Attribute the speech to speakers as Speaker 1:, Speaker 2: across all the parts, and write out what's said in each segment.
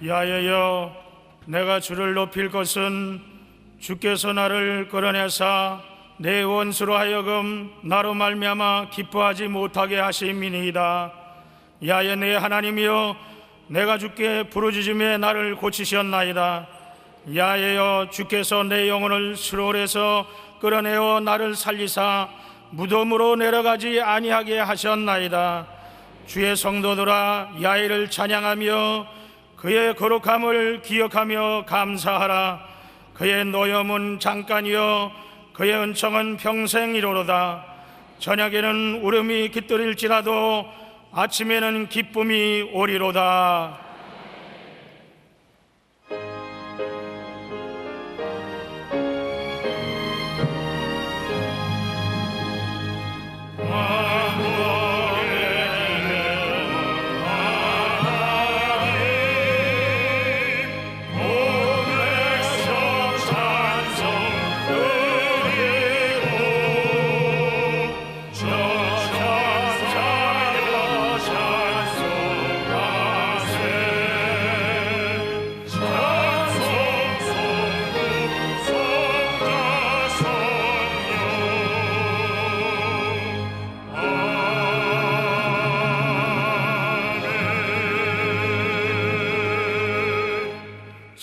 Speaker 1: 야여여, 내가 주를 높일 것은 주께서 나를 끌어내사 내 원수로 하여금 나로 말미암아 기뻐하지 못하게 하심이니이다. 야여, 내 하나님이여, 내가 주께 부르짖음에 나를 고치셨나이다. 야여여, 주께서 내 영혼을 수월에서 끌어내어 나를 살리사 무덤으로 내려가지 아니하게 하셨나이다. 주의 성도들아, 야훼를 찬양하며 그의 거룩함을 기억하며 감사하라. 그의 노염은 잠깐이요 그의 은총은 평생이로로다. 저녁에는 울음이 깃들일지라도 아침에는 기쁨이 오리로다.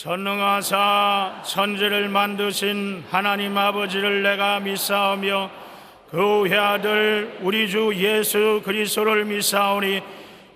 Speaker 1: 전능하사 천지를 만드신 하나님 아버지를 내가 믿사오며 그 외아들 우리 주 예수 그리스도를 믿사오니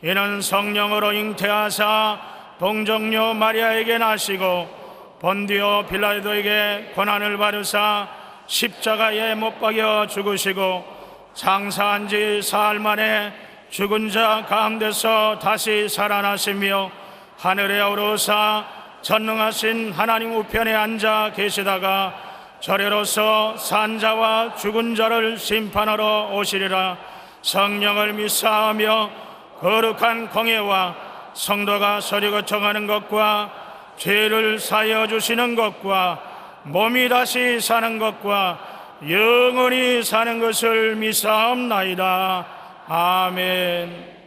Speaker 1: 이는 성령으로 잉태하사 동정녀 마리아에게 나시고 본디오 빌라도에게 고난을 받으사 십자가에 못 박여 죽으시고 장사한 지 사흘 만에 죽은 자 가운데서 다시 살아나시며 하늘에 오르사 전능하신 하나님 우편에 앉아 계시다가 저리로서 산 자와 죽은 자를 심판하러 오시리라. 성령을 믿사하며 거룩한 공예와 성도가 서리 거쳐가는 것과 죄를 사하여 주시는 것과 몸이 다시 사는 것과 영원히 사는 것을 믿사옵나이다. 아멘.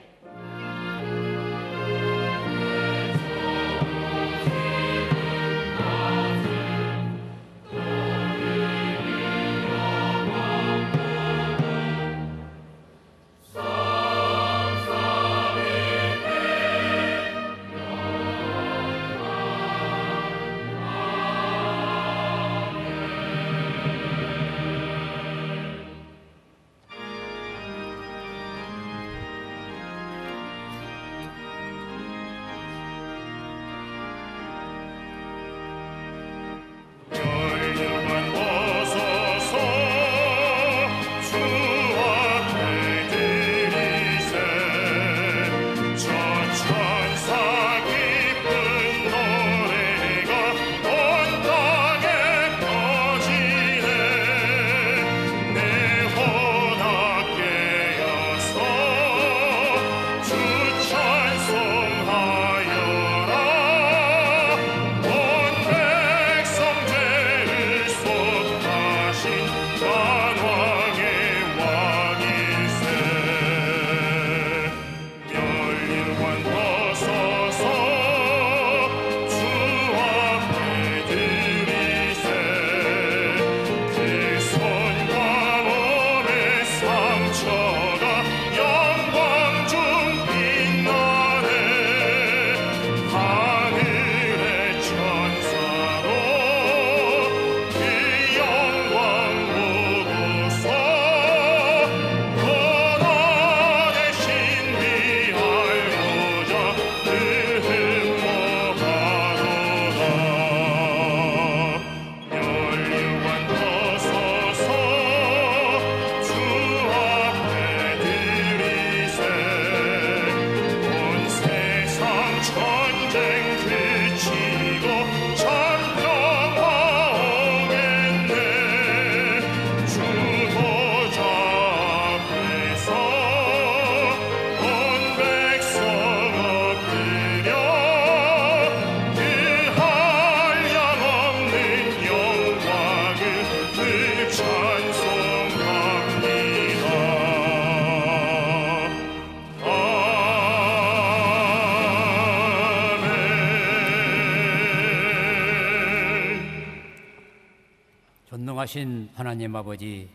Speaker 2: 존귀하신 하나님 아버지,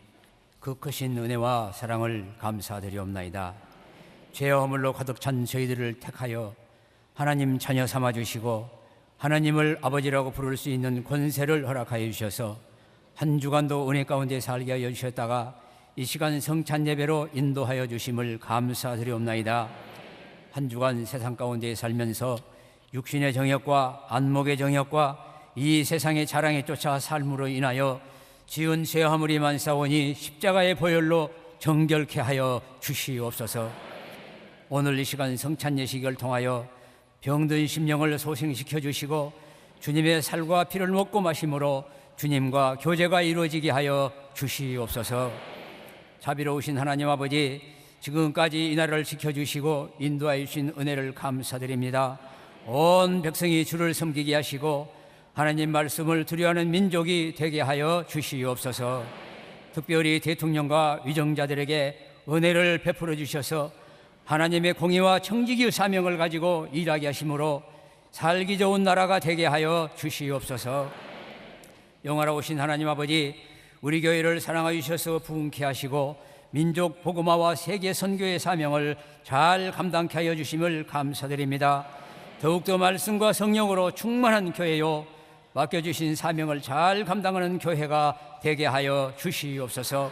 Speaker 2: 그 크신 은혜와 사랑을 감사드리옵나이다. 죄와 허물로 가득 찬 저희들을 택하여 하나님 자녀 삼아주시고 하나님을 아버지라고 부를 수 있는 권세를 허락하여 주셔서 한 주간도 은혜 가운데 살게 하여 주셨다가 이 시간 성찬 예배로 인도하여 주심을 감사드리옵나이다. 한 주간 세상 가운데 살면서 육신의 정욕과 안목의 정욕과 이 세상의 자랑에 쫓아 삶으로 인하여 지은 죄 허물이 많사오니 십자가의 보혈로 정결케 하여 주시옵소서. 오늘 이 시간 성찬 예식을 통하여 병든 심령을 소생시켜 주시고 주님의 살과 피를 먹고 마심으로 주님과 교제가 이루어지게 하여 주시옵소서. 자비로우신 하나님 아버지, 지금까지 이 나라를 지켜주시고 인도하여 주신 은혜를 감사드립니다. 온 백성이 주를 섬기게 하시고 하나님 말씀을 두려워하는 민족이 되게 하여 주시옵소서. 특별히 대통령과 위정자들에게 은혜를 베풀어 주셔서 하나님의 공의와 청지기의 사명을 가지고 일하게 하심으로 살기 좋은 나라가 되게 하여 주시옵소서. 영화로우신 하나님 아버지, 우리 교회를 사랑하여 주셔서 부흥케 하시고 민족 복음화와 세계 선교의 사명을 잘 감당케 하여 주심을 감사드립니다. 더욱더 말씀과 성령으로 충만한 교회요, 맡겨주신 사명을 잘 감당하는 교회가 되게 하여 주시옵소서.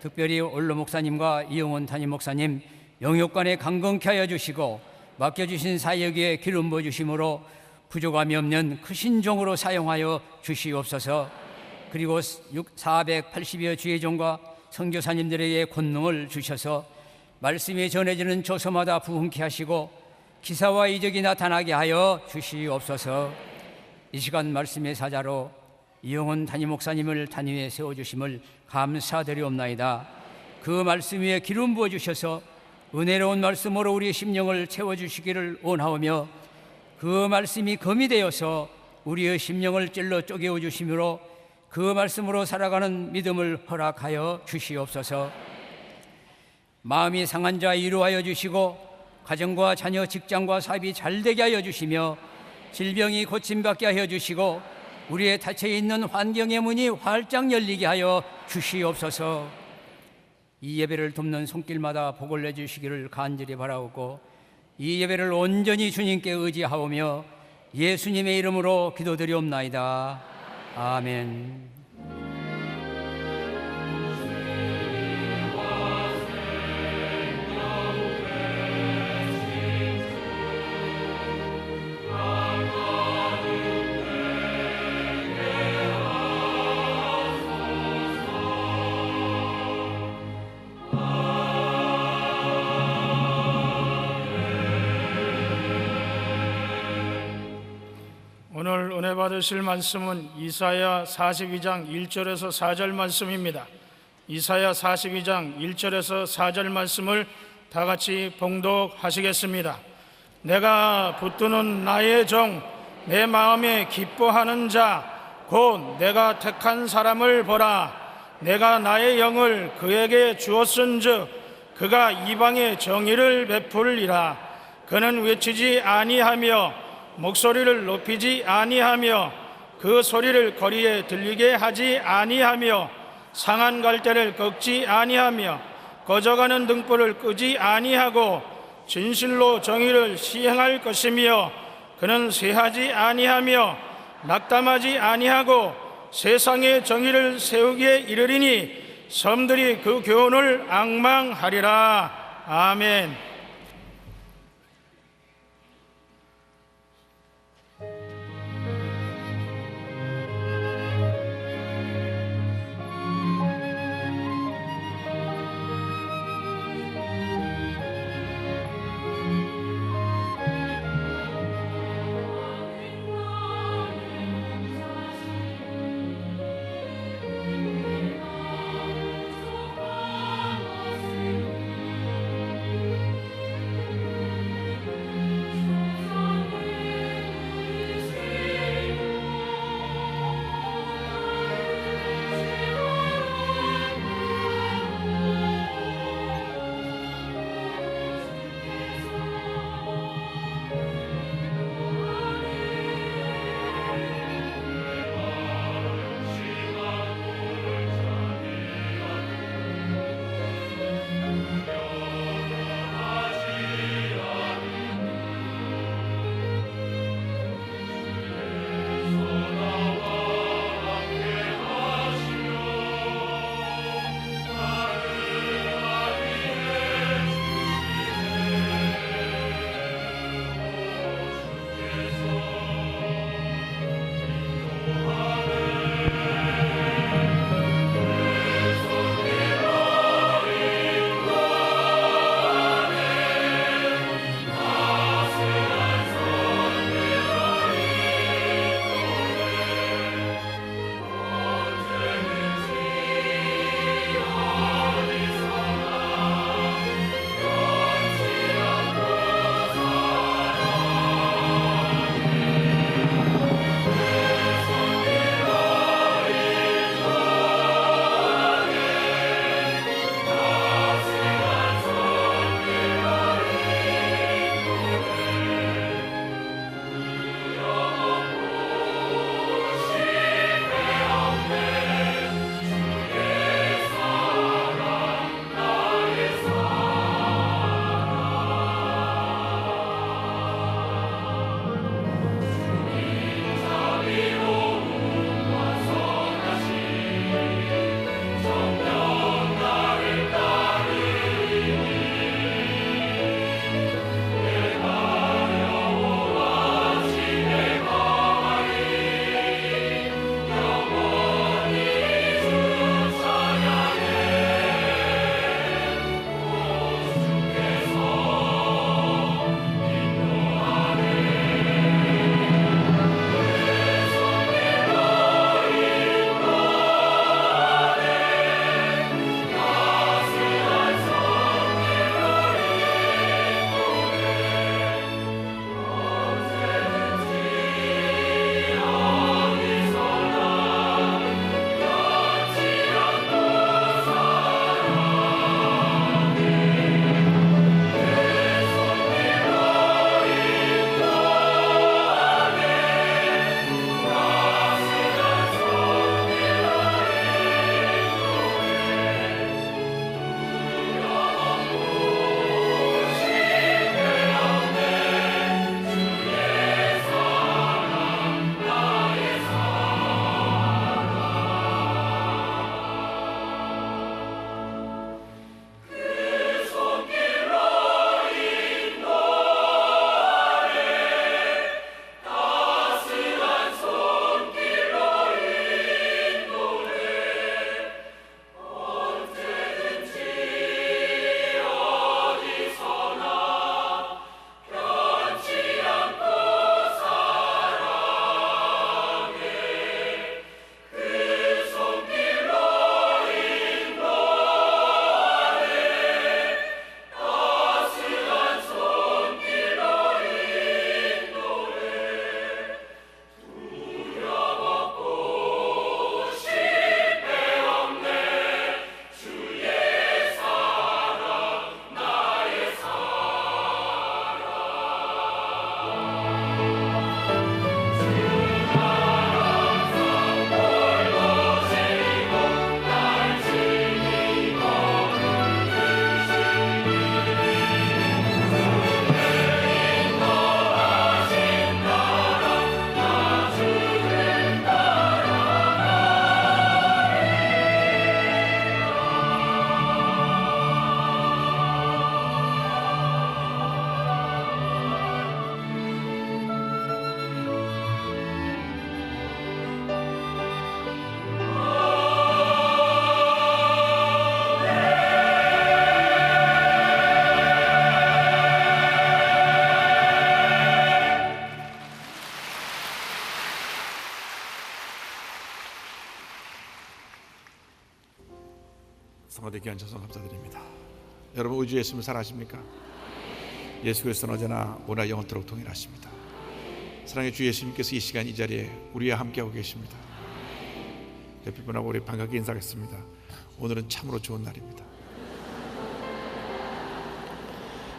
Speaker 2: 특별히 올로 목사님과 이용훈 담임 목사님 영육간에 강건케 하여 주시고 맡겨주신 사역에 기름 부어주심으로 부족함이 없는 크신 종으로 사용하여 주시옵소서. 그리고 480여 주의 종과 선교사님들에게 권능을 주셔서 말씀이 전해지는 조서마다 부흥케 하시고 기사와 이적이 나타나게 하여 주시옵소서. 이 시간 말씀의 사자로 이용훈 담임 목사님을 단위에 세워주심을 감사드리옵나이다. 그 말씀 위에 기름 부어주셔서 은혜로운 말씀으로 우리의 심령을 채워주시기를 원하오며 그 말씀이 검이 되어서 우리의 심령을 찔러 쪼개어 주심으로 그 말씀으로 살아가는 믿음을 허락하여 주시옵소서. 마음이 상한 자 위로하여 주시고 가정과 자녀, 직장과 사업이 잘되게 하여 주시며 질병이 고침받게 하여 주시고 우리의 닫혀있는 환경의 문이 활짝 열리게 하여 주시옵소서. 이 예배를 돕는 손길마다 복을 내주시기를 간절히 바라오고 이 예배를 온전히 주님께 의지하오며 예수님의 이름으로 기도드리옵나이다. 아멘.
Speaker 1: 오늘 은혜 받으실 말씀은 이사야 42장 1절에서 4절 말씀입니다. 이사야 42장 1절에서 4절 말씀을 다 같이 봉독하시겠습니다. 내가 붙드는 나의 종, 내 마음에 기뻐하는 자, 곧 내가 택한 사람을 보라. 내가 나의 영을 그에게 주었은즉 그가 이방의 정의를 베풀리라. 그는 외치지 아니하며 목소리를 높이지 아니하며 그 소리를 거리에 들리게 하지 아니하며 상한 갈대를 꺾지 아니하며 꺼져가는 등불을 끄지 아니하고 진실로 정의를 시행할 것이며 그는 쇠하지 아니하며 낙담하지 아니하고 세상의 정의를 세우기에 이르리니 섬들이 그 교훈을 앙망하리라. 아멘.
Speaker 3: 귀한 찬송 감사드립니다. 여러분 우주 예수님 살아십니까? 예수 그리스도는 언제나 오늘 영원토록 동일하십니다. 사랑의 주 예수님께서 이 시간 이 자리에 우리와 함께하고 계십니다. 옆에 분하고 우리 반갑게 인사하겠습니다. 오늘은 참으로 좋은 날입니다.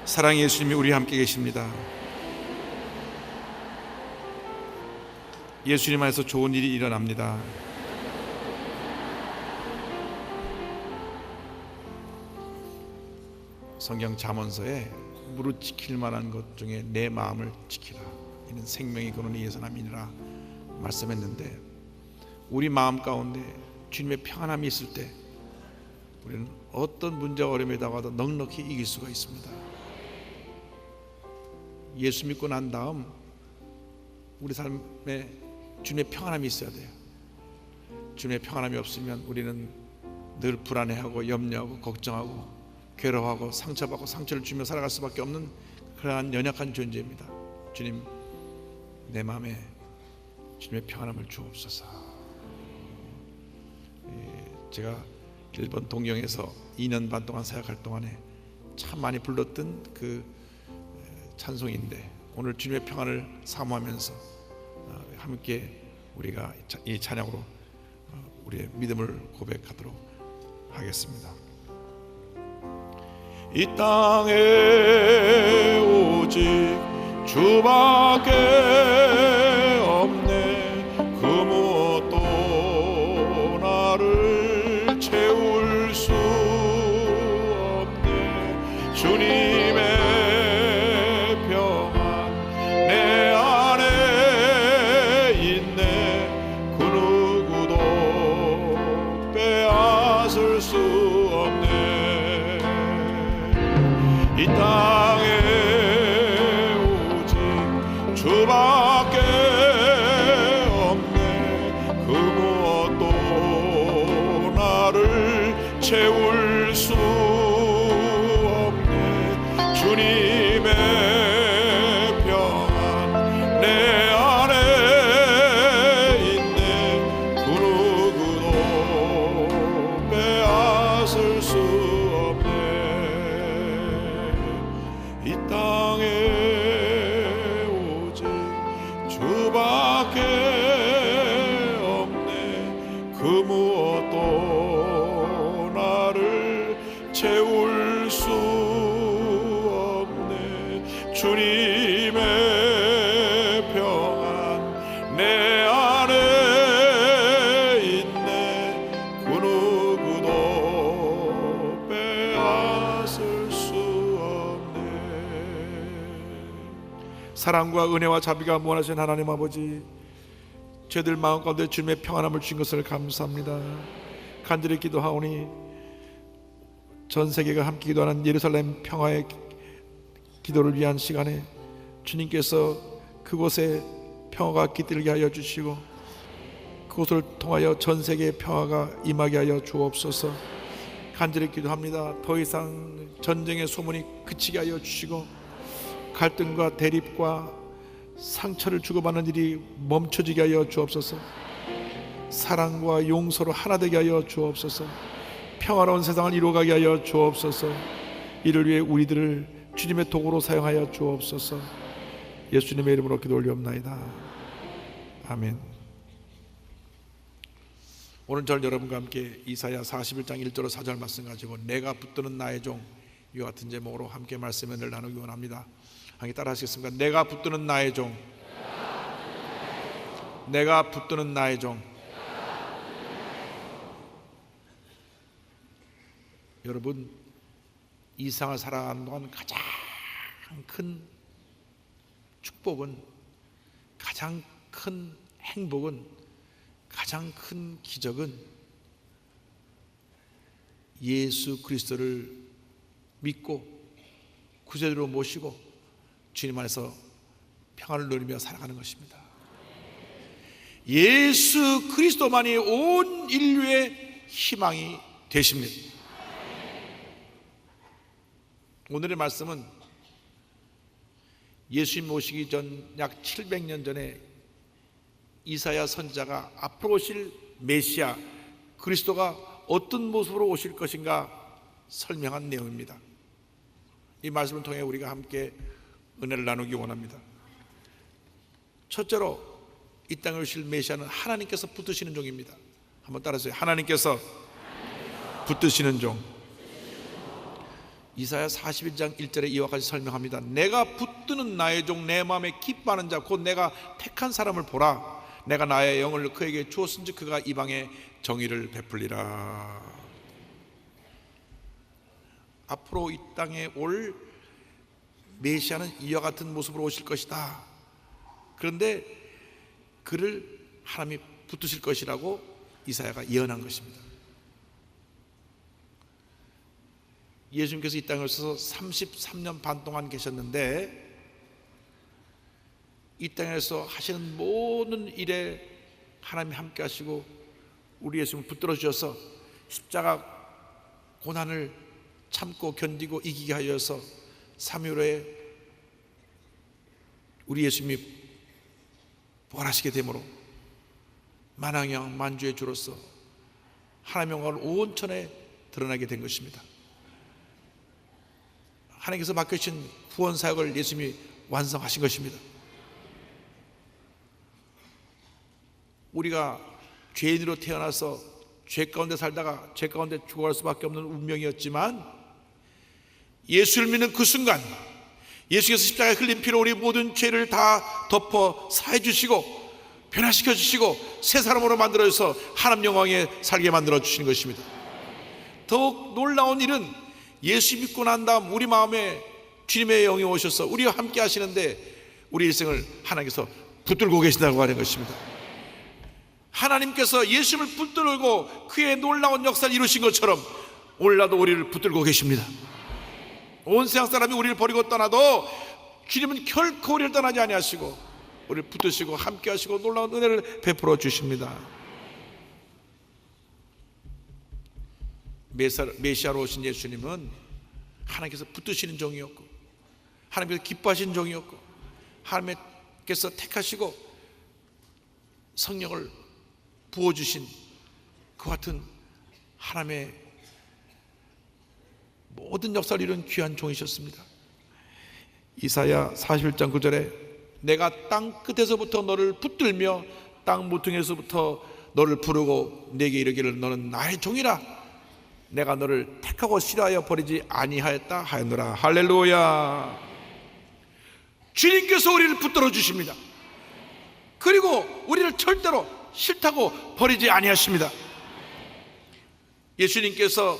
Speaker 3: 사랑의 예수님이 우리와 함께 계십니다. 예수님 안에서 좋은 일이 일어납니다. 성경 잠언서에 무릇 지킬 만한 것 중에 내 마음을 지키라. 이는 생명의 근원이 예선함이니라 말씀했는데, 우리 마음 가운데 주님의 평안함이 있을 때 우리는 어떤 문제와 어려움에 다가와도 넉넉히 이길 수가 있습니다. 예수 믿고 난 다음 우리 삶에 주님의 평안함이 있어야 돼요. 주님의 평안함이 없으면 우리는 늘 불안해하고 염려하고 걱정하고 괴로워하고 상처받고 상처를 주며 살아갈 수밖에 없는 그러한 연약한 존재입니다. 주님, 내 마음에 주님의 평안함을 주옵소서. 제가 일본 동경에서 2년 반 동안 사역할 동안에 참 많이 불렀던 그 찬송인데, 오늘 주님의 평안을 사모하면서 함께 우리가 이 찬양으로 우리의 믿음을 고백하도록 하겠습니다. 이 땅에 오직 주밖에 없네. 그 무엇도 나를 채울 수 없네. 주님의 평안 내 안에 있네. 그 누구도 빼앗을 수 없네. 이 땅에 오직 주밖에 없네. 그 무엇도 나를 채울 수 없네. 주님의 평안 내 안에 있네. 그 누구도 빼앗을 수 없네. 이 땅에 오직 주밖에 없네. 그 무엇도 나를 채울 수 없네. 주님의 평안 내 안에 있네. 그 누구도 빼앗을 수 없네. 사랑과 은혜와 자비가 무한하신 하나님 아버지, 저희들 마음 가운데 주님의 평안함을 주신 것을 감사합니다. 간절히 기도하오니 전 세계가 함께 기도하는 예루살렘 평화의 기도를 위한 시간에 주님께서 그곳에 평화가 깃들게 하여 주시고, 그곳을 통하여 전 세계의 평화가 임하게 하여 주옵소서. 간절히 기도합니다. 더 이상 전쟁의 소문이 그치게 하여 주시고, 갈등과 대립과 상처를 주고받는 일이 멈춰지게 하여 주옵소서. 사랑과 용서로 하나 되게 하여 주옵소서. 평화로운 세상을 이루어가게 하여 주옵소서. 이를 위해 우리들을 주님의 도구로 사용하여 주옵소서. 예수님의 이름으로 기도 올리옵나이다. 아멘. 오늘 절 여러분과 함께 이사야 41장 1절로 4절 말씀 가지고 내가 붙드는 나의 종, 이와 같은 제목으로 함께 말씀을 나누기 원합니다. 함께 따라 하시겠습니까? 내가 붙드는 나의 종, 내가 붙드는 나의 종. 여러분, 이 세상을 살아가는 동안 가장 큰 축복은, 가장 큰 행복은, 가장 큰 기적은 예수 그리스도를 믿고 구세주로 모시고 주님 안에서 평안을 누리며 살아가는 것입니다. 예수 그리스도만이 온 인류의 희망이 되십니다. 오늘의 말씀은 예수님 오시기 전 약 700년 전에 이사야 선지자가 앞으로 오실 메시아 그리스도가 어떤 모습으로 오실 것인가 설명한 내용입니다. 이 말씀을 통해 우리가 함께 은혜를 나누기 원합니다. 첫째로 이 땅에 오실 메시아는 하나님께서 붙드시는 종입니다. 한번 따라하세요. 하나님께서 붙드시는 종. 이사야 41장 1절에 이와 같이 설명합니다. 내가 붙드는 나의 종, 내 마음에 기뻐하는 자, 곧 내가 택한 사람을 보라. 내가 나의 영을 그에게 주었은즉 그가 이방에 정의를 베풀리라. 앞으로 이 땅에 올 메시아는 이와 같은 모습으로 오실 것이다. 그런데 그를 하나님이 붙드실 것이라고 이사야가 예언한 것입니다. 예수님께서 이 땅에 오셔서 33년 반 동안 계셨는데 이 땅에서 하시는 모든 일에 하나님이 함께 하시고 우리 예수님을 붙들어 주셔서 십자가 고난을 참고 견디고 이기게 하여서 3일 후에 우리 예수님이 부활하시게 되므로 만왕영 만주의 주로서 하나님의 영광을 온천에 드러나게 된 것입니다. 하나님께서 맡겨주신 구원 사역을 예수님이 완성하신 것입니다. 우리가 죄인으로 태어나서 죄 가운데 살다가 죄 가운데 죽어갈 수밖에 없는 운명이었지만 예수를 믿는 그 순간 예수께서 십자가에 흘린 피로 우리 모든 죄를 다 덮어 사해 주시고 변화시켜 주시고 새 사람으로 만들어 주셔서 하나님 영광에 살게 만들어 주시는 것입니다. 더욱 놀라운 일은 예수 믿고 난 다음 우리 마음에 주님의 영이 오셔서 우리와 함께 하시는데 우리 일생을 하나님께서 붙들고 계신다고 하는 것입니다. 하나님께서 예수님을 붙들고 그의 놀라운 역사를 이루신 것처럼 오늘날도 우리를 붙들고 계십니다. 온 세상 사람이 우리를 버리고 떠나도 주님은 결코 우리를 떠나지 아니하시고 우리를 붙드시고 함께 하시고 놀라운 은혜를 베풀어 주십니다. 메시아로 오신 예수님은 하나님께서 붙드시는 종이었고 하나님께서 기뻐하시는 종이었고 하나님께서 택하시고 성령을 부어주신 그 같은 하나님의 모든 역사를 이룬 귀한 종이셨습니다. 이사야 41장 9절에 내가 땅 끝에서부터 너를 붙들며 땅 모퉁이에서부터 너를 부르고 내게 이르기를 너는 나의 종이라 내가 너를 택하고 싫어하여 버리지 아니하였다 하였노라. 할렐루야. 주님께서 우리를 붙들어 주십니다. 그리고 우리를 절대로 싫다고 버리지 아니하십니다. 예수님께서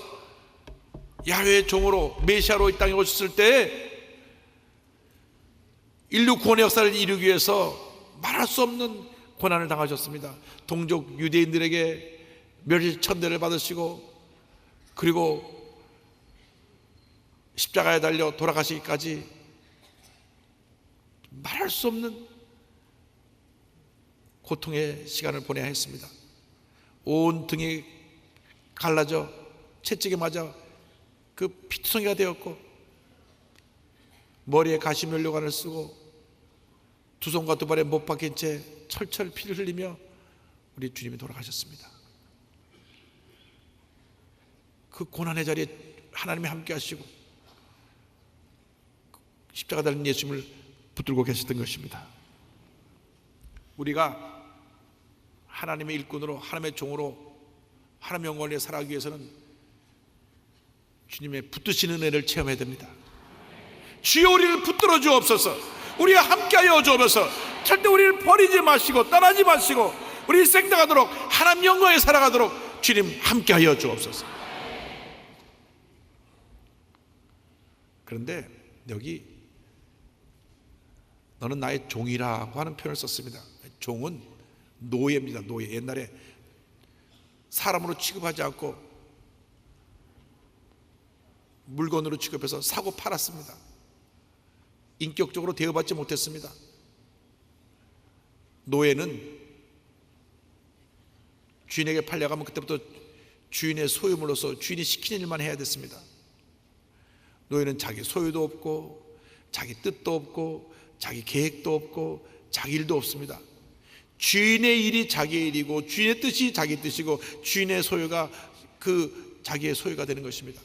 Speaker 3: 야훼의 종으로 메시아로 이 땅에 오셨을 때 인류 구원의 역사를 이루기 위해서 말할 수 없는 고난을 당하셨습니다. 동족 유대인들에게 멸시천대를 받으시고 그리고 십자가에 달려 돌아가시기까지 말할 수 없는 고통의 시간을 보내야 했습니다. 온 등이 갈라져 채찍에 맞아 그 피투성이가 되었고 머리에 가시면류관을 쓰고 두 손과 두 발에 못 박힌 채 철철 피를 흘리며 우리 주님이 돌아가셨습니다. 그 고난의 자리에 하나님이 함께 하시고 십자가 달린 예수님을 붙들고 계셨던 것입니다. 우리가 하나님의 일꾼으로 하나님의 종으로 하나님의 영광을 위해 살아가기 위해서는 주님의 붙드시는 은혜를 체험해야 됩니다. 주여 우리를 붙들어 주옵소서. 우리와 함께하여 주옵소서. 절대 우리를 버리지 마시고 떠나지 마시고 우리 일생 나가도록 하나님 영광에 살아가도록 주님 함께하여 주옵소서. 그런데 여기 너는 나의 종이라고 하는 표현을 썼습니다. 종은 노예입니다. 노예. 옛날에 사람으로 취급하지 않고 물건으로 취급해서 사고 팔았습니다. 인격적으로 대우받지 못했습니다. 노예는 주인에게 팔려가면 그때부터 주인의 소유물로서 주인이 시키는 일만 해야 됐습니다. 노예는 자기 소유도 없고 자기 뜻도 없고 자기 계획도 없고 자기 일도 없습니다. 주인의 일이 자기의 일이고 주인의 뜻이 자기 뜻이고 주인의 소유가 그 자기의 소유가 되는 것입니다.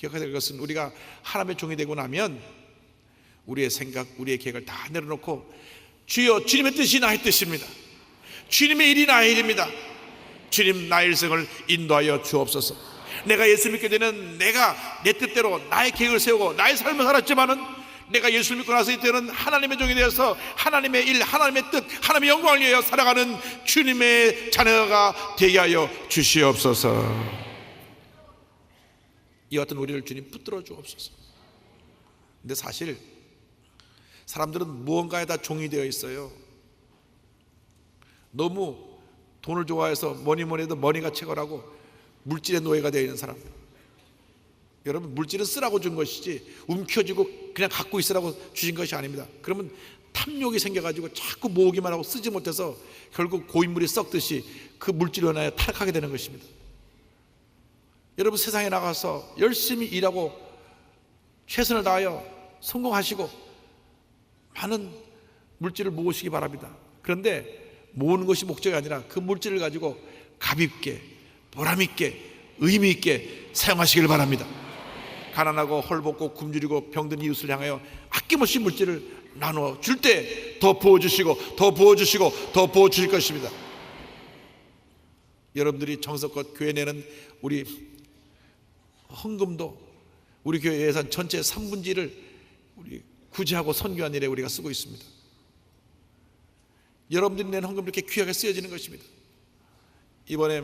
Speaker 3: 기억해야 될 것은 우리가 하나님의 종이 되고 나면 우리의 생각, 우리의 계획을 다 내려놓고 주여, 주님의 뜻이 나의 뜻입니다. 주님의 일이 나의 일입니다. 주님, 나의 일생을 인도하여 주옵소서. 내가 예수 믿게 되는 내가 내 뜻대로 나의 계획을 세우고 나의 삶을 살았지만은 내가 예수를 믿고 나서 이때는 하나님의 종이 되어서 하나님의 일, 하나님의 뜻, 하나님의 영광을 위하여 살아가는 주님의 자녀가 되게 하여 주시옵소서. 이와 같은 우리를 주님 붙들어 주옵소서. 근데 사실 사람들은 무언가에다 종이 되어 있어요. 너무 돈을 좋아해서 뭐니 해도 머니가 최고라고 물질의 노예가 되어 있는 사람. 여러분, 물질은 쓰라고 준 것이지 움켜쥐고 그냥 갖고 있으라고 주신 것이 아닙니다. 그러면 탐욕이 생겨가지고 자꾸 모으기만 하고 쓰지 못해서 결국 고인물이 썩듯이 그 물질로 인하여 타락하게 되는 것입니다. 여러분, 세상에 나가서 열심히 일하고 최선을 다하여 성공하시고 많은 물질을 모으시기 바랍니다. 그런데 모으는 것이 목적이 아니라 그 물질을 가지고 값있게, 보람있게, 의미있게 사용하시길 바랍니다. 가난하고 헐벗고 굶주리고 병든 이웃을 향하여 아낌없이 물질을 나누어 줄 때 더 부어주시고 더 부어주시고 더 부어주실 것입니다. 여러분들이 정성껏 교회 내는 우리 헌금도 우리 교회 예산 전체 3분의 1을 우리 구제하고 선교한 일에 우리가 쓰고 있습니다. 여러분들이 낸 헌금 이렇게 귀하게 쓰여지는 것입니다. 이번에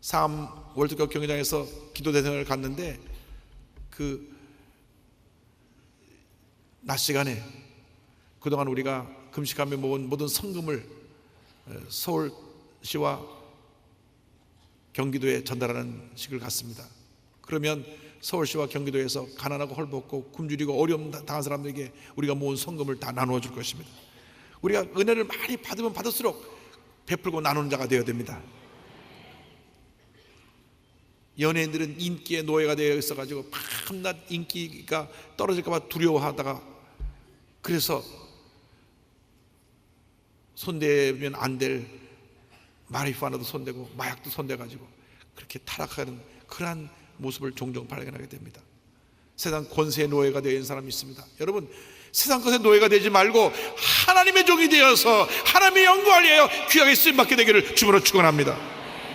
Speaker 3: 상암 월드컵 경기장에서 기도 대회를 갔는데 그 낮 시간에 그동안 우리가 금식하며 모은 모든 성금을 서울시와 경기도에 전달하는 식을 갖습니다. 그러면 서울시와 경기도에서 가난하고 헐벗고 굶주리고 어려움 당한 사람들에게 우리가 모은 성금을 다 나누어 줄 것입니다. 우리가 은혜를 많이 받으면 받을수록 베풀고 나누는 자가 되어야 됩니다. 연예인들은 인기의 노예가 되어 있어가지고 밤낮 인기가 떨어질까봐 두려워하다가 그래서 손대면 안 될 마리화나도 손대고 마약도 손대가지고 그렇게 타락하는 그러한 모습을 종종 발견하게 됩니다. 세상 권세의 노예가 되어 있는 사람이 있습니다. 여러분, 세상 것의 노예가 되지 말고 하나님의 종이 되어서 하나님의 영광을 위하여 귀하게 쓰임받게 되기를 주님으로 축원합니다.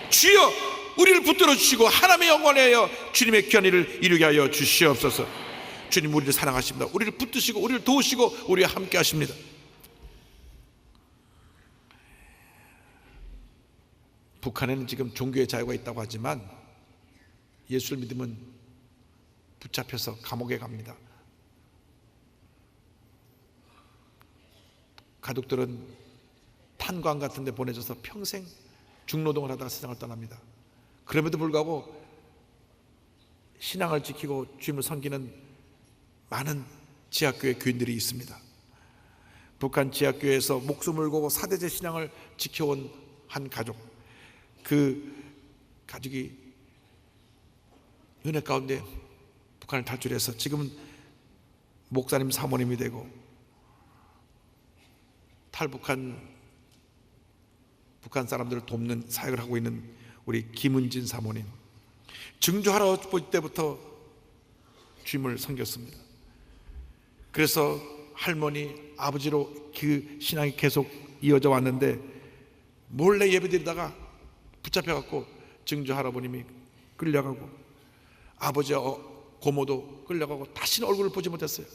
Speaker 3: 주여, 우리를 붙들어 주시고 하나님의 영광을 위하여 주님의 귀한 일을 이루게 하여 주시옵소서. 주님, 우리를 사랑하십니다. 우리를 붙드시고 우리를 도우시고 우리와 함께 하십니다. 북한에는 지금 종교의 자유가 있다고 하지만 예수를 믿으면 붙잡혀서 감옥에 갑니다. 가족들은 탄광 같은 데 보내져서 평생 중노동을 하다가 세상을 떠납니다. 그럼에도 불구하고 신앙을 지키고 주님을 섬기는 많은 지하교회 교인들이 있습니다. 북한 지하교회에서 목숨을 걸고 사대제 신앙을 지켜온 한 가족, 그 가족이 은혜 가운데 북한을 탈출해서 지금은 목사님 사모님이 되고 탈북한 북한 사람들을 돕는 사역을 하고 있는 우리 김은진 사모님, 증조 할아버지 때부터 주님을 섬겼습니다. 그래서 할머니, 아버지로 그 신앙이 계속 이어져 왔는데 몰래 예배드리다가 붙잡혀갖고 증조 할아버님이 끌려가고 아버지와 고모도 끌려가고 다시는 얼굴을 보지 못했어요.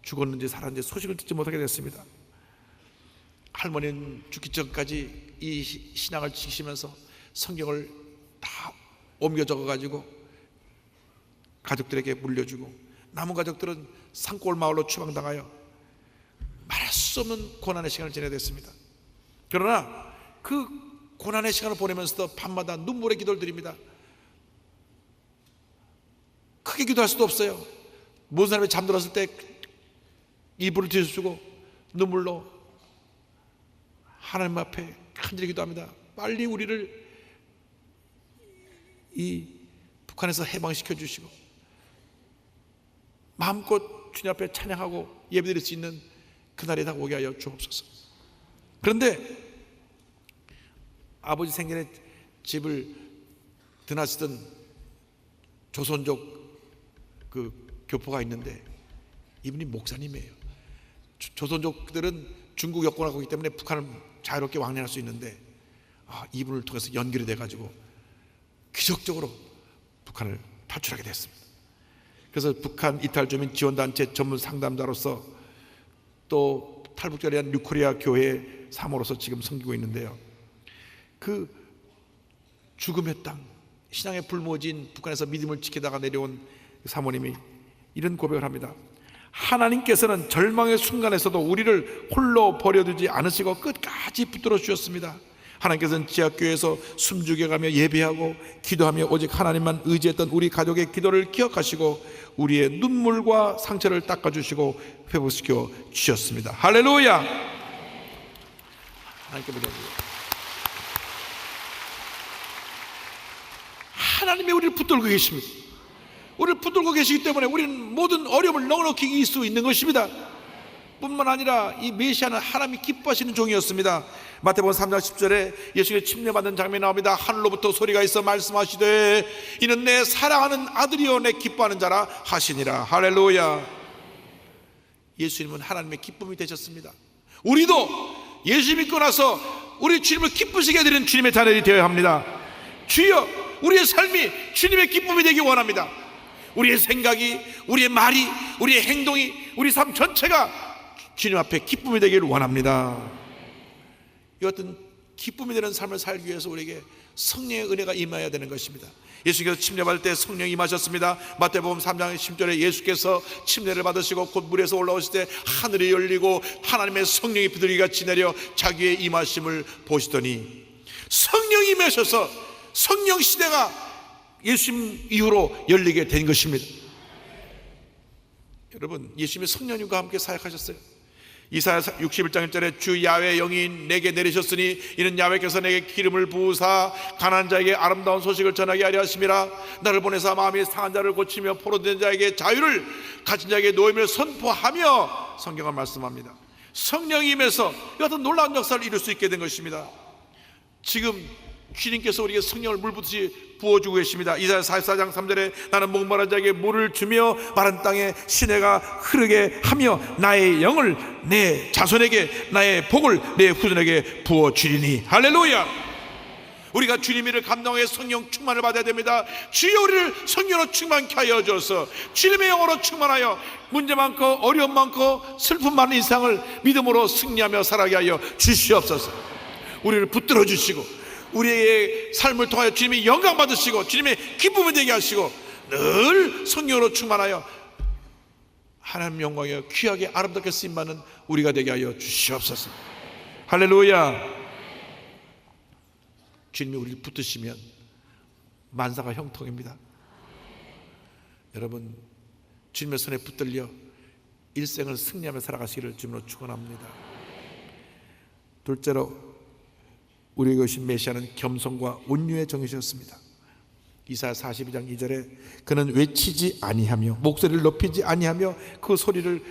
Speaker 3: 죽었는지 살았는지 소식을 듣지 못하게 됐습니다. 할머니는 죽기 전까지 이 신앙을 지키시면서 성경을 다 옮겨 적어가지고 가족들에게 물려주고 남은 가족들은 산골 마을로 추방당하여 말할 수 없는 고난의 시간을 지내야 됐습니다. 그러나 그 고난의 시간을 보내면서도 밤마다 눈물의 기도를 드립니다. 크게 기도할 수도 없어요. 모든 사람이 잠들었을 때 이불을 뒤집고 눈물로 하나님 앞에 간절히 기도합니다. 빨리 우리를 이 북한에서 해방시켜 주시고 마음껏 주님 앞에 찬양하고 예배드릴 수 있는 그날이 다가오게 하여 주옵소서. 그런데 아버지 생전에 집을 드나시던 조선족 그 교포가 있는데 이분이 목사님이에요. 조선족들은 중국 여권을 갖고 있기 때문에 북한을 자유롭게 왕래할 수 있는데 이분을 통해서 연결이 돼가지고 기적적으로 북한을 탈출하게 됐습니다. 그래서 북한 이탈주민 지원단체 전문 상담자로서 또 탈북자리한 뉴코리아 교회 사모로서 지금 섬기고 있는데요. 그 죽음의 땅, 신앙의 불모지인 북한에서 믿음을 지키다가 내려온 사모님이 이런 고백을 합니다. 하나님께서는 절망의 순간에서도 우리를 홀로 버려두지 않으시고 끝까지 붙들어 주셨습니다. 하나님께서는 지하교회에서 숨죽여가며 예배하고 기도하며 오직 하나님만 의지했던 우리 가족의 기도를 기억하시고 우리의 눈물과 상처를 닦아주시고 회복시켜 주셨습니다. 할렐루야. 하나님께 드립니다. 하나님이 우리를 붙들고 계십니다. 우리를 붙들고 계시기 때문에 우리는 모든 어려움을 넉넉히 이길 수 있는 것입니다. 뿐만 아니라 이 메시아는 하나님이 기뻐하시는 종이었습니다. 마태복음 3장 10절에 예수님의 침례받는 장면이 나옵니다. 하늘로부터 소리가 있어 말씀하시되 이는 내 사랑하는 아들이요 내 기뻐하는 자라 하시니라. 할렐루야. 예수님은 하나님의 기쁨이 되셨습니다. 우리도 예수 믿고 나서 우리 주님을 기쁘시게 해드리는 주님의 자녀들이 되어야 합니다. 주여, 우리의 삶이 주님의 기쁨이 되기 원합니다. 우리의 생각이, 우리의 말이, 우리의 행동이, 우리 삶 전체가 주님 앞에 기쁨이 되기를 원합니다. 이 같은 기쁨이 되는 삶을 살기 위해서 우리에게 성령의 은혜가 임하여야 되는 것입니다. 예수께서 침례받을 때 성령이 임하셨습니다. 마태복음 3장 10절에 예수께서 침례를 받으시고 곧 물에서 올라오실 때 하늘이 열리고 하나님의 성령이 비둘기같이 내려 자기의 임하심을 보시더니 성령이 임하셔서 성령 시대가 예수님 이후로 열리게 된 것입니다. 여러분, 예수님이 성령님과 함께 사역하셨어요. 이사야 61장 1절에 주 야훼 영이 내게 내리셨으니 이는 야훼께서 내게 기름을 부으사 가난한 자에게 아름다운 소식을 전하게 하려 하심이라. 나를 보내사 마음이 상한 자를 고치며 포로된 자에게 자유를, 갇힌 자에게 노임을 선포하며 성경을 말씀합니다. 성령이 임해서 이 같은 놀라운 역사를 이룰 수 있게 된 것입니다. 지금 주님께서 우리에게 성령을 물붓듯이 부어주고 계십니다. 이사야 44장 3절에 나는 목마른 자에게 물을 주며 마른 땅에 시내가 흐르게 하며 나의 영을 내 자손에게 나의 복을 내 후손에게 부어주리니. 할렐루야. 우리가 주님의 일을 감당하여 성령 충만을 받아야 됩니다. 주여 우리를 성령으로 충만케 하여 주어서 주님의 영으로 충만하여 문제 많고 어려움 많고 슬픔 많은 인생을 믿음으로 승리하며 살아가게 하여 주시옵소서. 우리를 붙들어 주시고 우리의 삶을 통하여 주님이 영광 받으시고 주님의 기쁨을 되게 하시고 늘 성령으로 충만하여 하나님 영광에 귀하게 아름답게 쓰임받는 우리가 되게 하여 주시옵소서. 할렐루야. 주님이 우리를 붙드시면 만사가 형통입니다. 여러분, 주님의 손에 붙들려 일생을 승리하며 살아가시기를 주님으로 축원합니다. 둘째로 우리에게 오신 메시아는 겸손과 온유의 정이셨습니다. 이사야 42장 2절에 그는 외치지 아니하며 목소리를 높이지 아니하며 그 소리를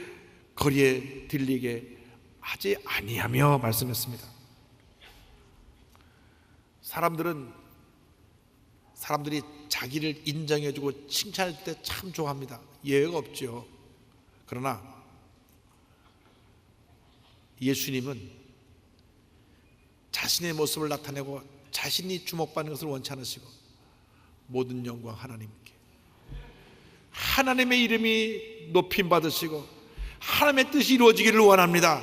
Speaker 3: 거리에 들리게 하지 아니하며 말씀했습니다. 사람들이 자기를 인정해주고 칭찬할 때 참 좋아합니다. 예외가 없죠. 그러나 예수님은 자신의 모습을 나타내고 자신이 주목받는 것을 원치 않으시고 모든 영광 하나님께, 하나님의 이름이 높임 받으시고 하나님의 뜻이 이루어지기를 원합니다.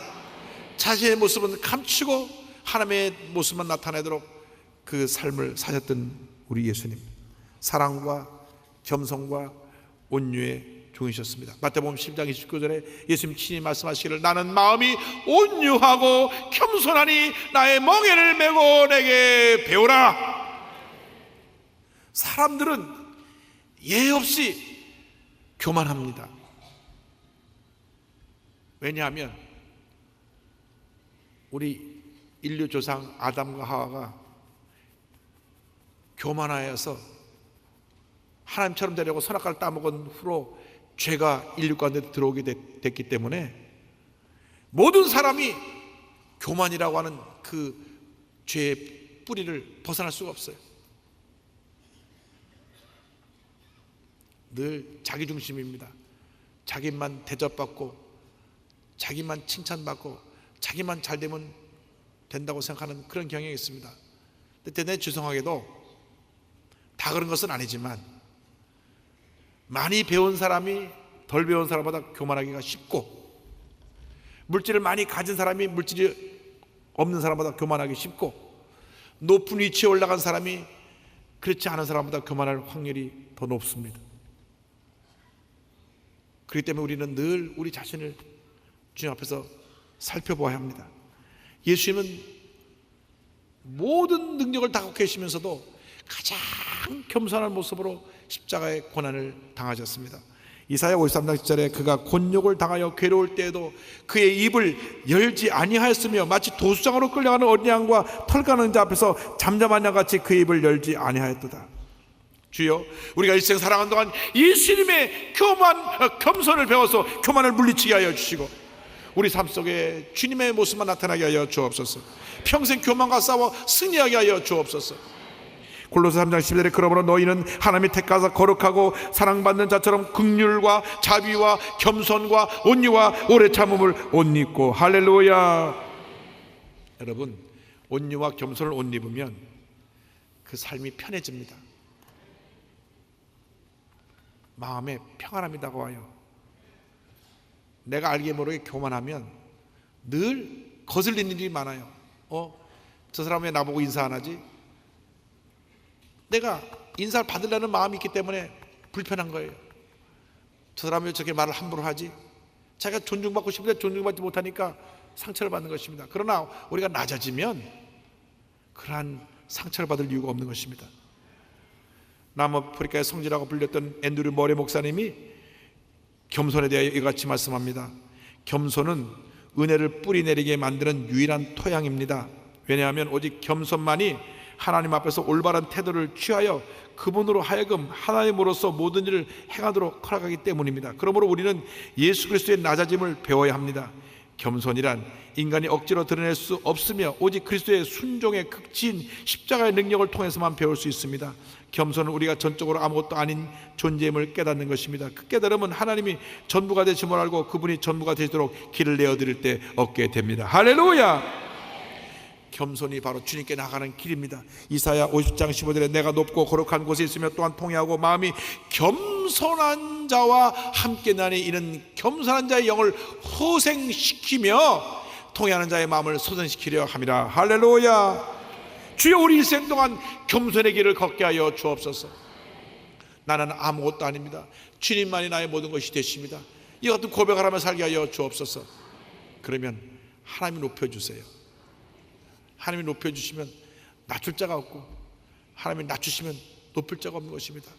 Speaker 3: 자신의 모습은 감추고 하나님의 모습만 나타내도록 그 삶을 사셨던 우리 예수님, 사랑과 겸손과 온유의 종이셨습니다. 마태복음 10장 29절에 예수님 친히 말씀하시기를 나는 마음이 온유하고 겸손하니 나의 멍에를 메고 내게 배우라. 사람들은 예 없이 교만합니다. 왜냐하면 우리 인류 조상 아담과 하와가 교만하여서 하나님처럼 되려고 선악과를 따먹은 후로 죄가 인류 가운데 들어오게 됐기 때문에 모든 사람이 교만이라고 하는 그 죄의 뿌리를 벗어날 수가 없어요. 늘 자기중심입니다. 자기만 대접받고 자기만 칭찬받고 자기만 잘되면 된다고 생각하는 그런 경향이 있습니다. 근데 대단히 죄송하게도 다 그런 것은 아니지만 많이 배운 사람이 덜 배운 사람보다 교만하기가 쉽고, 물질을 많이 가진 사람이 물질이 없는 사람보다 교만하기 쉽고, 높은 위치에 올라간 사람이 그렇지 않은 사람보다 교만할 확률이 더 높습니다. 그렇기 때문에 우리는 늘 우리 자신을 주님 앞에서 살펴보아야 합니다. 예수님은 모든 능력을 다 갖고 계시면서도 가장 겸손한 모습으로 십자가의 고난을 당하셨습니다. 이사야 53장 10절에 그가 곤욕을 당하여 괴로울 때에도 그의 입을 열지 아니하였으며 마치 도수장으로 끌려가는 어린 양과 털가는 자 앞에서 잠잠한 양같이 그 입을 열지 아니하였도다. 주여, 우리가 일생 살아가는 동안 예수님의 겸손을 배워서 교만을 물리치게 하여 주시고, 우리 삶 속에 주님의 모습만 나타나게 하여 주옵소서. 평생 교만과 싸워 승리하게 하여 주옵소서. 골로새 3장 11절에 그러므로 너희는 하나님이 택하사 거룩하고 사랑받는 자처럼 긍휼과 자비와 겸손과 온유와 오래 참음을 옷 입고. 할렐루야. 여러분, 온유와 겸손을 옷 입으면 그 삶이 편해집니다. 마음에 평안함이 다가와요. 내가 알게 모르게 교만하면 늘 거슬리는 일이 많아요. 저 사람 왜 나보고 인사 안 하지? 내가 인사를 받으려는 마음이 있기 때문에 불편한 거예요. 저 사람이 왜 저렇게 말을 함부로 하지? 자기가 존중받고 싶은데 존중받지 못하니까 상처를 받는 것입니다. 그러나 우리가 낮아지면 그러한 상처를 받을 이유가 없는 것입니다. 남아프리카의 성지라고 불렸던 앤드류 머레 목사님이 겸손에 대하여 이같이 말씀합니다. 겸손은 은혜를 뿌리내리게 만드는 유일한 토양입니다. 왜냐하면 오직 겸손만이 하나님 앞에서 올바른 태도를 취하여 그분으로 하여금 하나님으로서 모든 일을 행하도록 허락하기 때문입니다. 그러므로 우리는 예수 그리스도의 낮아짐을 배워야 합니다. 겸손이란 인간이 억지로 드러낼 수 없으며 오직 그리스도의 순종의 극치인 십자가의 능력을 통해서만 배울 수 있습니다. 겸손은 우리가 전적으로 아무것도 아닌 존재임을 깨닫는 것입니다. 그 깨달음은 하나님이 전부가 되심을 알고 그분이 전부가 되도록 길을 내어드릴 때 얻게 됩니다. 할렐루야. 겸손이 바로 주님께 나가는 길입니다. 이사야 50장 15절에 내가 높고 거룩한 곳에 있으며 또한 통회하고 마음이 겸손한 자와 함께 나니 이는 겸손한 자의 영을 호생시키며 통회하는 자의 마음을 소생시키려 함이라. 할렐루야. 주여, 우리 일생 동안 겸손의 길을 걷게 하여 주옵소서. 나는 아무것도 아닙니다. 주님만이 나의 모든 것이 되십니다. 이 같은 고백을 하며 살게 하여 주옵소서. 그러면 하나님이 높여주세요. 하나님이 높여주시면 낮출 자가 없고, 하나님이 낮추시면 높일 자가 없는 것입니다.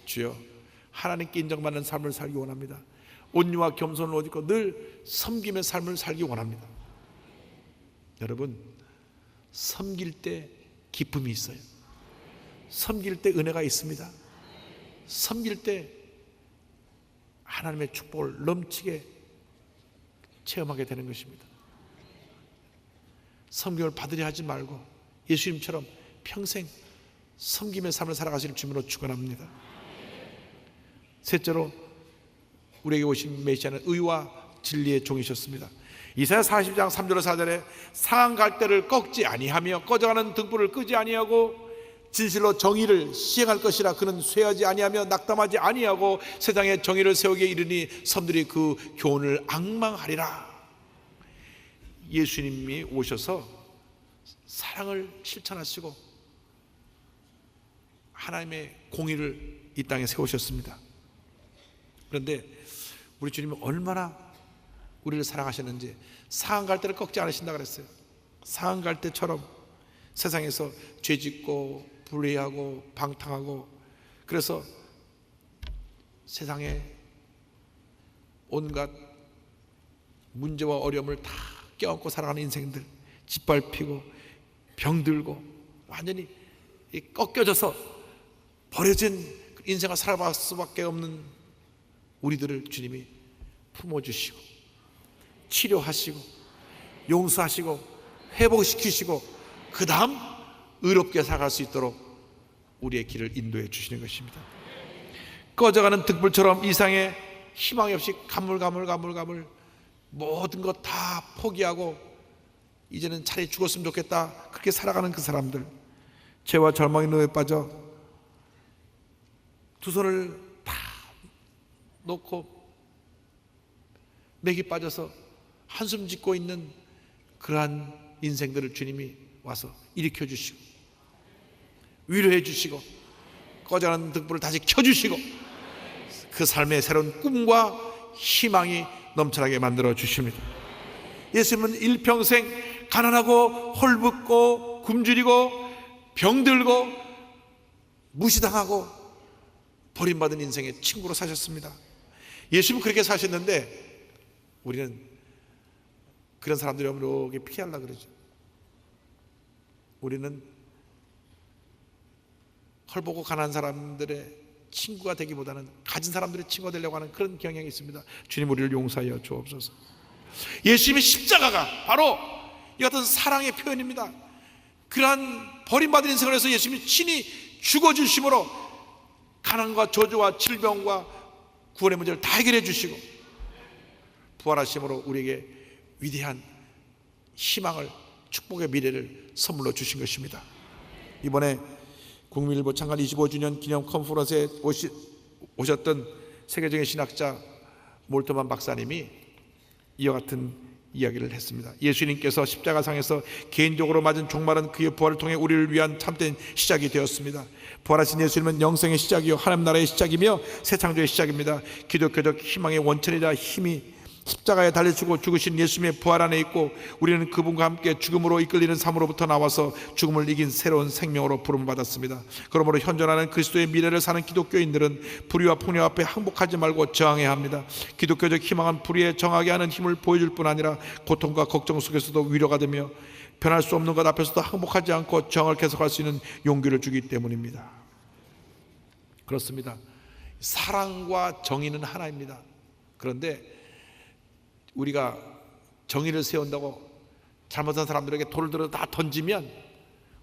Speaker 3: 주여, 하나님께 인정받는 삶을 살기 원합니다. 온유와 겸손을 옷 입고 늘 섬김의 삶을 살기 원합니다. 여러분, 섬길 때 기쁨이 있어요. 섬길 때 은혜가 있습니다. 섬길 때 하나님의 축복을 넘치게 체험하게 되는 것입니다. 섬김을 받으려 하지 말고 예수님처럼 평생 섬김의 삶을 살아가실 주님으로 축원합니다. 셋째로 우리에게 오신 메시아는 의와 진리의 종이셨습니다. 이사야 40장 3절로 4절에 상한 갈대를 꺾지 아니하며 꺼져가는 등불을 끄지 아니하고 진실로 정의를 시행할 것이라 그는 쇠하지 아니하며 낙담하지 아니하고 세상에 정의를 세우기에 이르니 섬들이 그 교훈을 앙망하리라. 예수님이 오셔서 사랑을 실천하시고 하나님의 공의를 이 땅에 세우셨습니다. 그런데 우리 주님은 얼마나 우리를 사랑하셨는지 상한 갈대를 꺾지 않으신다 그랬어요. 상한 갈대처럼 세상에서 죄짓고 불의하고 방탕하고, 그래서 세상에 온갖 문제와 어려움을 다 껴안고 살아가는 인생들, 짓밟히고 병들고 완전히 꺾여져서 버려진 인생을 살아갈 수밖에 없는 우리들을 주님이 품어주시고 치료하시고 용서하시고 회복시키시고 그 다음 의롭게 살아갈 수 있도록 우리의 길을 인도해 주시는 것입니다. 꺼져가는 등불처럼 이상에 희망이 없이 가물 모든 것 다 포기하고 이제는 차라리 죽었으면 좋겠다, 그렇게 살아가는 그 사람들, 죄와 절망의 노예에 빠져 두 손을 다 놓고 맥이 빠져서 한숨 짓고 있는 그러한 인생들을 주님이 와서 일으켜 주시고 위로해 주시고 꺼져가는 등불을 다시 켜주시고 그 삶의 새로운 꿈과 희망이 넘쳐나게 만들어 주십니다. 예수님은 일평생 가난하고 헐벗고 굶주리고 병들고 무시당하고 버림받은 인생의 친구로 사셨습니다. 예수님은 그렇게 사셨는데 우리는 그런 사람들이 이렇게 피하려고 그러죠. 우리는 헐벗고 가난한 사람들의 친구가 되기보다는 가진 사람들의 친구가 되려고 하는 그런 경향이 있습니다. 주님 우리를 용서하여 주옵소서. 예수님의 십자가가 바로 이 같은 사랑의 표현입니다. 그러한 버림받은 인생을 해서 예수님이 친히 죽어주심으로 가난과 저주와 질병과 구원의 문제를 다 해결해 주시고 부활하심으로 우리에게 위대한 희망을, 축복의 미래를 선물로 주신 것입니다. 이번에 국민일보 창간 25주년 기념 컨퍼런스에 오셨던 세계적인 신학자 몰트만 박사님이 이와 같은 이야기를 했습니다. 예수님께서 십자가상에서 개인적으로 맞은 종말은 그의 부활을 통해 우리를 위한 참된 시작이 되었습니다. 부활하신 예수님은 영생의 시작이요 하나님 나라의 시작이며 새 창조의 시작입니다. 기독교적 희망의 원천이자 힘이 십자가에 달리시고 죽으신 예수님의 부활 안에 있고 우리는 그분과 함께 죽음으로 이끌리는 삶으로부터 나와서 죽음을 이긴 새로운 생명으로 부름받았습니다. 그러므로 현존하는 그리스도의 미래를 사는 기독교인들은 불의와 폭력 앞에 항복하지 말고 저항해야 합니다. 기독교적 희망은 불의에 정하게 하는 힘을 보여줄 뿐 아니라 고통과 걱정 속에서도 위로가 되며 변할 수 없는 것 앞에서도 항복하지 않고 저항을 계속할 수 있는 용기를 주기 때문입니다. 그렇습니다. 사랑과 정의는 하나입니다. 그런데 우리가 정의를 세운다고 잘못한 사람들에게 돌을 들어 다 던지면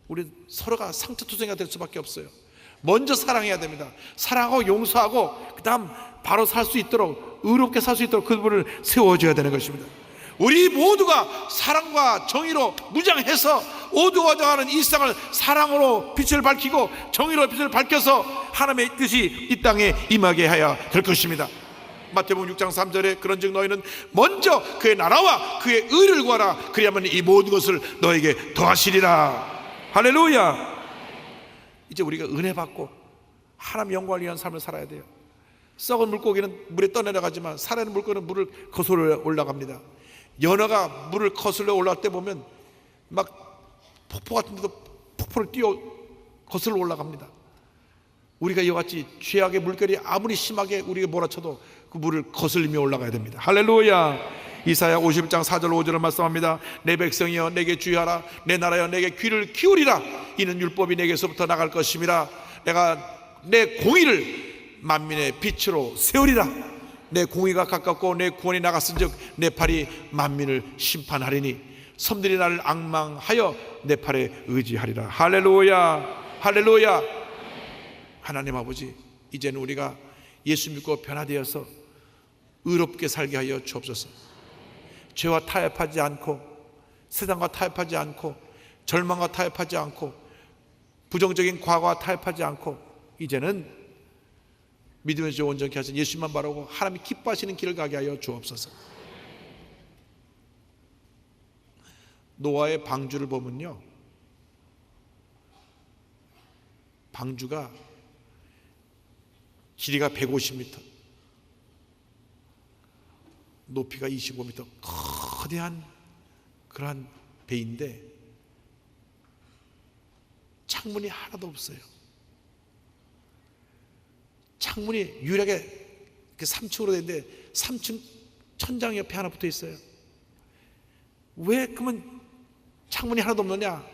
Speaker 3: 우리 서로가 상처투성이가 될 수밖에 없어요. 먼저 사랑해야 됩니다. 사랑하고 용서하고 그 다음 바로 살 수 있도록, 의롭게 살 수 있도록 그분을 세워줘야 되는 것입니다. 우리 모두가 사랑과 정의로 무장해서 어두워져가는 이 세상을 사랑으로 빛을 밝히고 정의로 빛을 밝혀서 하나님의 뜻이 이 땅에 임하게 해야 될 것입니다. 마태복음 6장 3절에 그런즉 너희는 먼저 그의 나라와 그의 의를 구하라. 그리하면 이 모든 것을 너에게 더하시리라. 할렐루야. 이제 우리가 은혜 받고 하나님 영광을 위한 삶을 살아야 돼요. 썩은 물고기는 물에 떠내려가지만 살아있는 물고기는 물을 거슬러 올라갑니다. 연어가 물을 거슬러 올라갈 때 보면 막 폭포 같은 데도 폭포를 뛰어 거슬러 올라갑니다. 우리가 이와 같이 죄악의 물결이 아무리 심하게 우리에게 몰아쳐도 그 물을 거슬리며 올라가야 됩니다. 할렐루야. 이사야 51장 4절 5절을 말씀합니다. 내 백성이여 내게 주의하라. 내 나라여 내게 귀를 기울이라. 이는 율법이 내게서부터 나갈 것임이라. 내가 내 공의를 만민의 빛으로 세우리라. 내 공의가 가깝고 내 구원이 나갔은즉 내 팔이 만민을 심판하리니 섬들이 나를 앙망하여 내 팔에 의지하리라. 할렐루야. 할렐루야. 하나님 아버지, 이제는 우리가 예수 믿고 변화되어서 의롭게 살게 하여 주옵소서. 죄와 타협하지 않고 세상과 타협하지 않고 절망과 타협하지 않고 부정적인 과거와 타협하지 않고 이제는 믿음에서 온전케 하신 예수만 바라고 하나님이 기뻐하시는 길을 가게 하여 주옵소서. 노아의 방주를 보면요, 방주가 길이가 150m, 높이가 25m, 거대한 그러한 배인데 창문이 하나도 없어요. 창문이 유일하게 3층으로 되는데 3층 천장 옆에 하나 붙어 있어요. 왜 그러면 창문이 하나도 없느냐?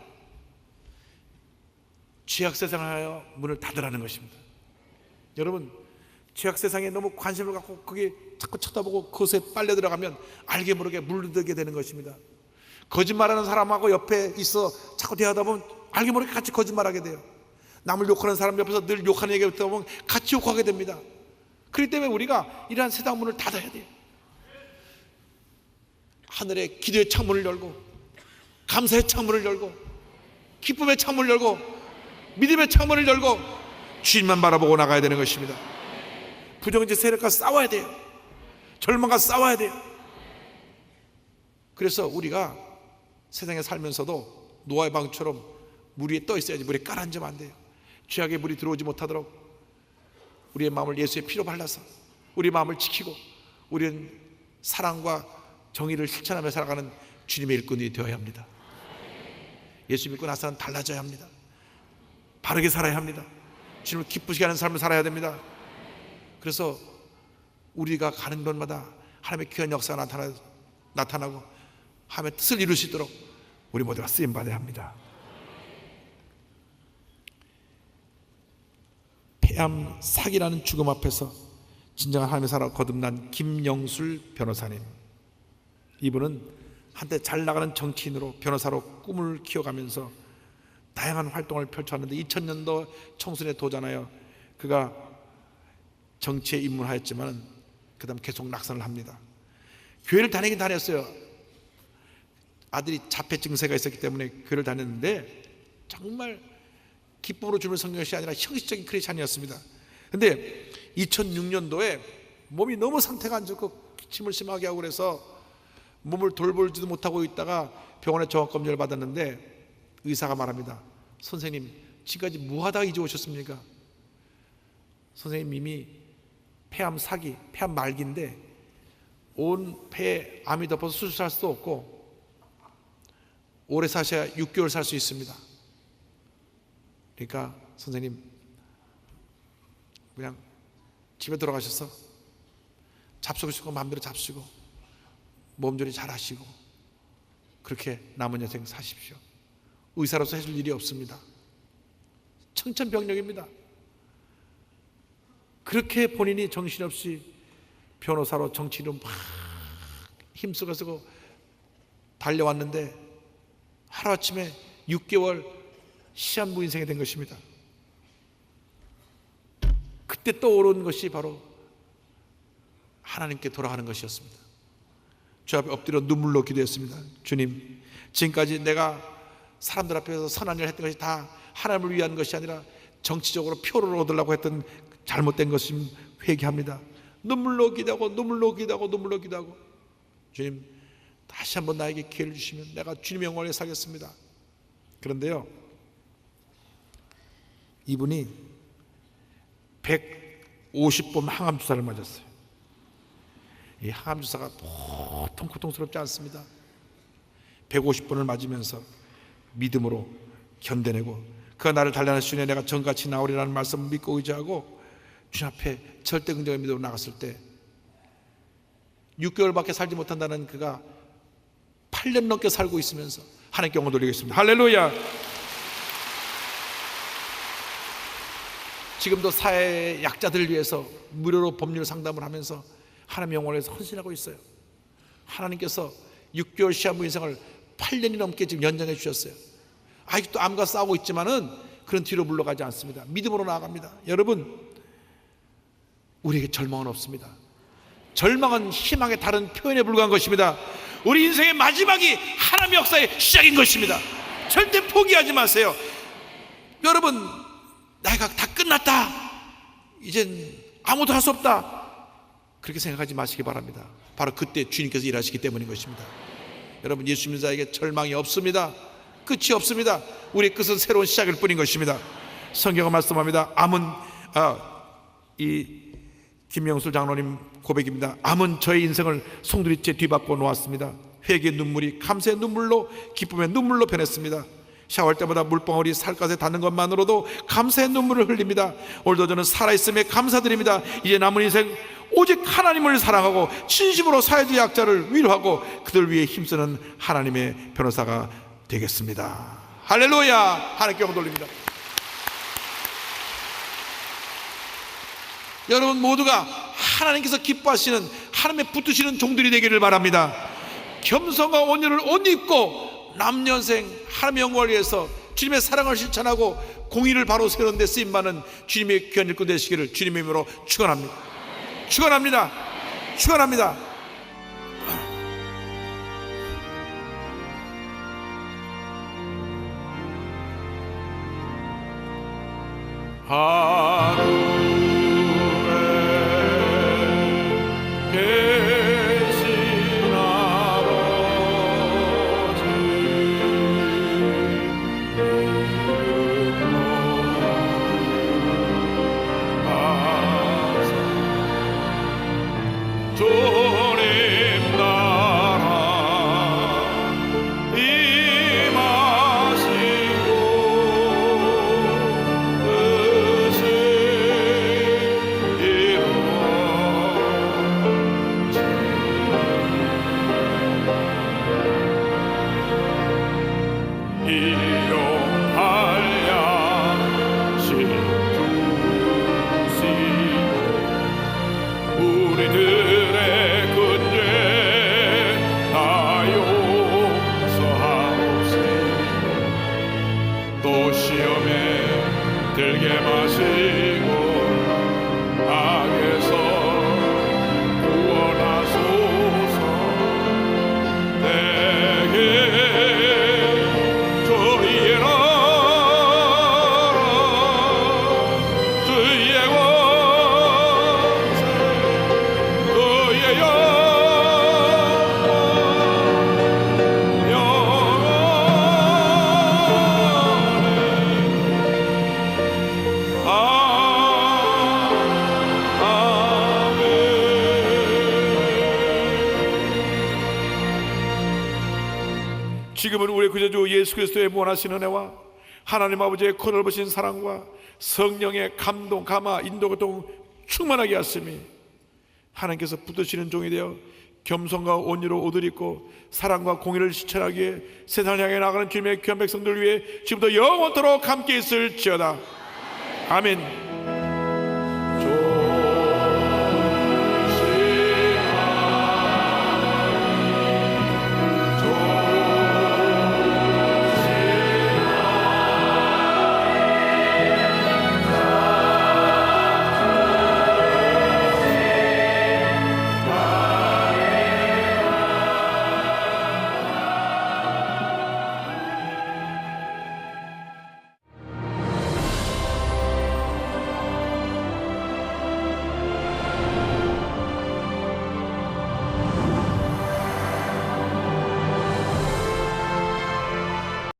Speaker 3: 죄악 세상을 하여 문을 닫으라는 것입니다. 여러분, 죄악 세상에 너무 관심을 갖고 거기에 자꾸 쳐다보고 그것에 빨려 들어가면 알게 모르게 물들게 되는 것입니다. 거짓말하는 사람하고 옆에 있어 자꾸 대하다 보면 알게 모르게 같이 거짓말하게 돼요. 남을 욕하는 사람 옆에서 늘 욕하는 얘기를 듣다 보면 같이 욕하게 됩니다. 그렇기 때문에 우리가 이러한 세상 문을 닫아야 돼요. 하늘의 기도의 창문을 열고, 감사의 창문을 열고, 기쁨의 창문을 열고, 믿음의 창문을 열고 주님만 바라보고 나가야 되는 것입니다. 부정적 세력과 싸워야 돼요. 절망과 싸워야 돼요. 그래서 우리가 세상에 살면서도 노아의 방처럼 물 위에 떠 있어야지, 물에 깔아앉으면 안 돼요. 죄악의 물이 들어오지 못하도록 우리의 마음을 예수의 피로 발라서 우리 마음을 지키고 우리는 사랑과 정의를 실천하며 살아가는 주님의 일꾼이 되어야 합니다. 예수 믿고 나서는 달라져야 합니다. 바르게 살아야 합니다. 주님을 기쁘시게 하는 삶을 살아야 됩니다. 그래서 우리가 가는 곳마다 하나님의 귀한 역사가 나타나고 하나님의 뜻을 이룰 수 있도록 우리 모두가 쓰임받아야 합니다. 폐암 사기라는 죽음 앞에서 진정한 하나님의 사랑을 거듭난 김영술 변호사님, 이분은 한때 잘 나가는 정치인으로 변호사로 꿈을 키워가면서 다양한 활동을 펼쳐왔는데 2000년도 총선에 도전하여 그가 정치에 입문하였지만 그 다음 계속 낙선을 합니다. 교회를 다니긴 다녔어요. 아들이 자폐 증세가 있었기 때문에 교회를 다녔는데 정말 기쁨으로 주는 성경이 아니라 형식적인 크리스찬이었습니다. 그런데 2006년도에 몸이 너무 상태가 안 좋고 기침을 심하게 하고 그래서 몸을 돌보지도 못하고 있다가 병원에 종합검진을 받았는데 의사가 말합니다. 선생님, 지금까지 뭐하다가 이제 오셨습니까? 선생님 이미 폐암 사기, 폐암 말기인데 온 폐에 암이 덮어서 수술할 수도 없고 오래 사셔야 6개월 살 수 있습니다. 그러니까 선생님 그냥 집에 들어가셔서 잡수시고 마음대로 잡수시고 몸조리 잘 하시고 그렇게 남은 여생 사십시오. 의사로서 해줄 일이 없습니다. 청천벽력입니다. 그렇게 본인이 정신없이 변호사로 정치인으로 막 힘쓰고 달려왔는데 하루아침에 6개월 시한부 인생이 된 것입니다. 그때 떠오른 것이 바로 하나님께 돌아가는 것이었습니다. 주 앞에 엎드려 눈물로 기도했습니다. 주님, 지금까지 내가 사람들 앞에서 선한 일을 했던 것이 다 하나님을 위한 것이 아니라 정치적으로 표를 얻으려고 했던 잘못된 것임 회개합니다. 눈물로 기도하고 주님, 다시 한번 나에게 기회를 주시면 내가 주님의 영광을 위해 살겠습니다. 그런데요, 이분이 150번 항암 주사를 맞았어요. 이 항암 주사가 보통 고통스럽지 않습니다. 150번을 맞으면서 믿음으로 견뎌내고 그가 나를 단련할 수 있는 내가 정같이 나오리라는 말씀을 믿고 의지하고 주님 앞에 절대 긍정의 믿음으로 나갔을 때 6개월밖에 살지 못한다는 그가 8년 넘게 살고 있으면서 하나님께 영광 돌리겠습니다. 할렐루야. 지금도 사회의 약자들을 위해서 무료로 법률 상담을 하면서 하나님의 영광을 위해서 헌신하고 있어요. 하나님께서 6개월 시한부 인생을 8년이 넘게 지금 연장해 주셨어요. 아직도 암과 싸우고 있지만은 그런 뒤로 물러가지 않습니다. 믿음으로 나아갑니다. 여러분, 우리에게 절망은 없습니다. 절망은 희망의 다른 표현에 불과한 것입니다. 우리 인생의 마지막이 하나님의 역사의 시작인 것입니다. 절대 포기하지 마세요. 여러분, 내가 다 끝났다, 이젠 아무도 할 수 없다, 그렇게 생각하지 마시기 바랍니다. 바로 그때 주님께서 일하시기 때문인 것입니다. 여러분, 예수 믿는 자에게 절망이 없습니다. 끝이 없습니다. 우리의 끝은 새로운 시작일 뿐인 것입니다. 성경은 말씀합니다. 암은 이 김명술 장로님 고백입니다. 암은 저의 인생을 송두리째 뒤바꿔 놓았습니다. 회개의 눈물이 감사의 눈물로, 기쁨의 눈물로 변했습니다. 샤워할 때마다 물방울이 살갗에 닿는 것만으로도 감사의 눈물을 흘립니다. 오늘도 저는 살아있음에 감사드립니다. 이제 남은 인생 오직 하나님을 사랑하고 진심으로 사회적 약자를 위로하고 그들 위해 힘쓰는 하나님의 변호사가 되겠습니다. 할렐루야. 하나님께 영광 돌립니다. 여러분 모두가 하나님께서 기뻐하시는 하나님의 붙드시는 종들이 되기를 바랍니다. 겸손과 온유를 옷 입고 남년생 하나님의 영광을 위해서 주님의 사랑을 실천하고 공의를 바로 세우는 데 쓰임받는 주님의 귀한 일꾼 되시기를 주님의 이름으로 축원합니다. 축원합니다. 축원합니다. 하늘에 계신 아버지 주님 나라 임하시고 뜻을 이루지 일용할 양식 주시고 우리들의 근죄 다 용서하옵시고 또 시험에 들게 마시고 악에서 구원하소서. 내게 주의 나라 주의 권세 주의 영원히 지금은 우리 구주주 예수 그리스도의 무한하신 은혜와 하나님 아버지의 크넓으신 사랑과 성령의 감동, 감화, 인도, 교통 충만하게 하심이 하나님께서 붙드시는 종이 되어 겸손과 온유로 옷을 입고 사랑과 공의를 실천하기에 세상을 향해 나가는 주님의 귀한 백성들 위해 지금부터 영원토록 함께 있을지어다. 아멘.